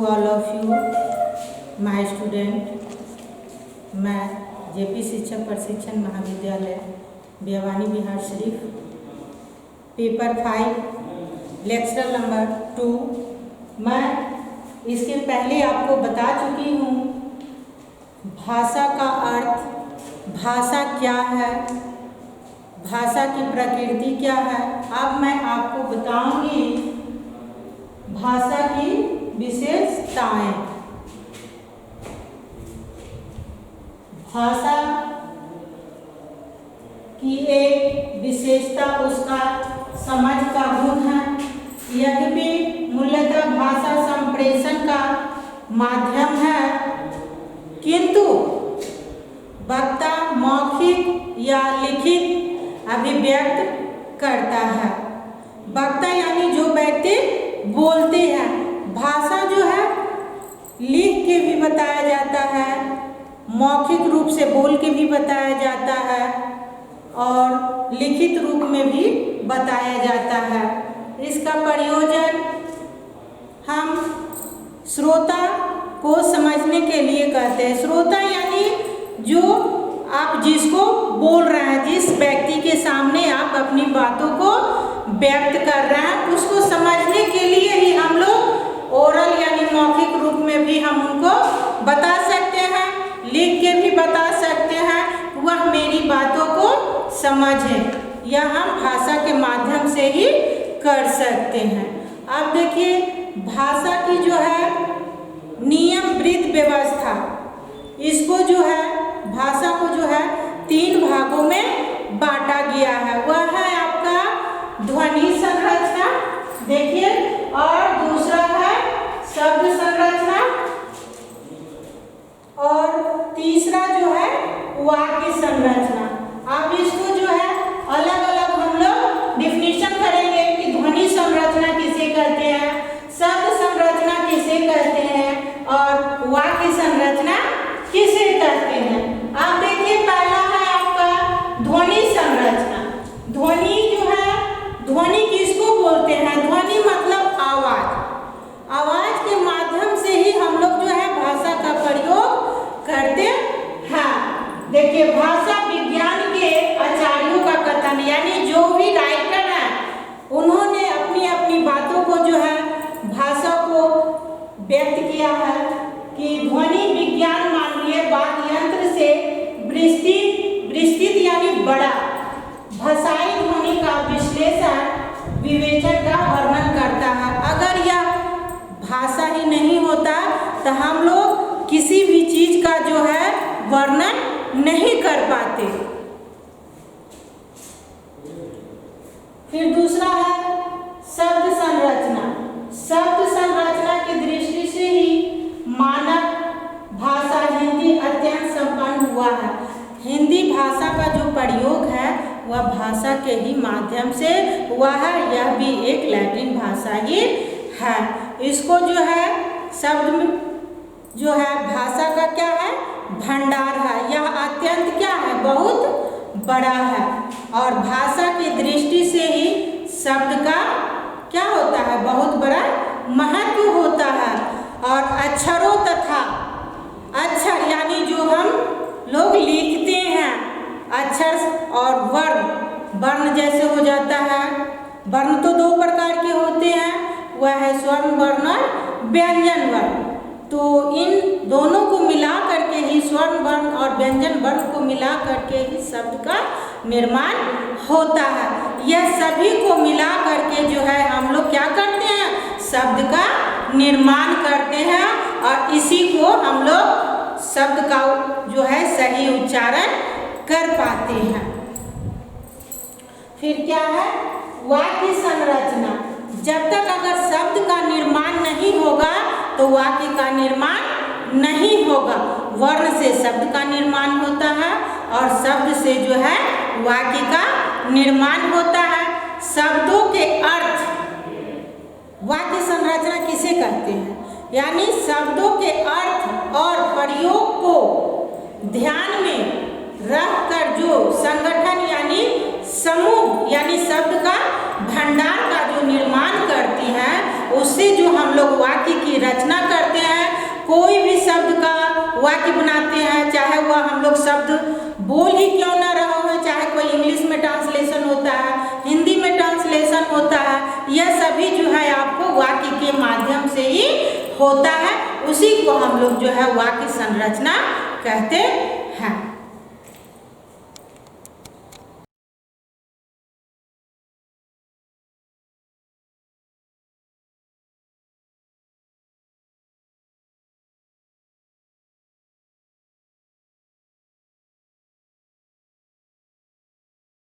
all of you, my student, मैं JP शिक्षक प्रशिक्षण महाविद्यालय Bhiwani Bihar Sharif paper 5 lecture number 2 मैं इसके पहले आपको बता चुकी हूँ भाषा का अर्थ, भाषा क्या है, भाषा की प्रकृति क्या है। अब मैं आपको बताऊंगी भाषा की विशेषताएं। भाषा की एक विशेषता उसका समझ का गुण है। यद्यपि मूलतः भाषा संप्रेषण का माध्यम है, किंतु वक्ता मौखिक या लिखित अभिव्यक्त करता है। वक्ता यानी जो व्यक्ति बोलते हैं। भाषा जो है लिख के भी बताया जाता है, मौखिक रूप से बोल के भी बताया जाता है और लिखित रूप में भी बताया जाता है। इसका प्रयोजन हम श्रोता को समझने के लिए करते हैं। श्रोता यानी जो आप जिसको बोल रहे हैं, जिस व्यक्ति के सामने आप अपनी बातों को व्यक्त कर रहे हैं, उसको समझने के लिए ही हम लोग ओरल यानी मौखिक रूप में भी हम उनको बता सकते हैं, लिख के भी बता सकते हैं, वह मेरी बातों को समझे। यह हम भाषा के माध्यम से ही कर सकते हैं। अब देखिए भाषा की जो है नियमबद्ध व्यवस्था, इसको जो है भाषा को जो है 3 भागों में बांटा गया है। वह है आपका ध्वनि संरचना, देखिए, और दूसरा है शब्द संरचना और तीसरा जो है वाक्य संरचना। अब इसको जो है अलग अलग हम लोग डिफिनीशन करेंगे कि ध्वनि संरचना किसे कहते हैं, शब्द संरचना किसे कहते हैं और वाक्य संरचना किसे कहते हैं। आप देखिए पहला है आपका ध्वनि संरचना। ध्वनि जो है, ध्वनि किसको बोलते हैं? ध्वनि मतलब आवाज। आवाज के माध्यम से ही हम लोग जो है भाषा का प्रयोग करते हैं। देखिए भाषा विज्ञान के आचार्यों का कथन, यानी जो भी राइटर हैं उन्होंने अपनी अपनी बातों को जो है भाषा को व्यक्त किया है कि ध्वनि विज्ञान मानवीय वाद्य यंत्र से विस्तृत यानी बड़ा भाषाई ध्वनि का विश्लेषण विवेचन का वर्णन करता है। अगर यह भाषा ही नहीं होता तो हम लोग किसी भी चीज का जो है वर्णन नहीं कर पाते। फिर दूसरा है शब्द संरचना। शब्द संरचना की दृष्टि से ही मानव भाषा हिंदी अत्यंत संपन्न हुआ है। हिंदी भाषा का जो प्रयोग है वह भाषा के ही माध्यम से हुआ है। यह भी एक लैटिन भाषा ही है। इसको जो है शब्द में जो है भाषा का क्या है, भंडार है। यह अत्यंत क्या है, बहुत बड़ा है और भाषा की दृष्टि से ही शब्द का क्या होता है, बहुत बड़ा महत्व होता है। और अक्षरों तथा अक्षर यानी जो हम लोग लिखते हैं, अक्षर और वर्ण, वर्ण जैसे हो जाता है। वर्ण तो 2 प्रकार के होते हैं, वह है स्वर्ण वर्ण और व्यंजन वर्ण। तो इन दोनों को मिला करके ही स्वर्ण वर्ण और व्यंजन वर्ण को मिला करके ही शब्द का निर्माण होता है। यह सभी को मिला करके जो है हम लोग क्या करते हैं, शब्द का निर्माण करते हैं और इसी को हम लोग शब्द का जो है सही उच्चारण कर पाते हैं। फिर क्या है वाक्य संरचना। जब तक अगर शब्द का निर्माण नहीं होगा तो वाक्य का निर्माण नहीं होगा। वर्ण से शब्द का निर्माण होता है और शब्द से जो है वाक्य का निर्माण होता है। शब्दों के अर्थ, वाक्य संरचना किसे कहते हैं, यानी शब्दों के अर्थ और प्रयोग को ध्यान में रखकर जो संगठन यानी समूह यानी शब्द का भंडार का जो निर्माण करती हैं उससे जो हम लोग वाक्य की रचना करते हैं, कोई भी शब्द का वाक्य बनाते हैं, चाहे वह हम लोग शब्द बोल ही क्यों ना रहा हो, चाहे कोई इंग्लिश में ट्रांसलेशन होता है, हिंदी में ट्रांसलेशन होता है, यह सभी जो है आपको वाक्य के माध्यम से ही होता है। उसी को हम लोग जो है वाक्य संरचना कहते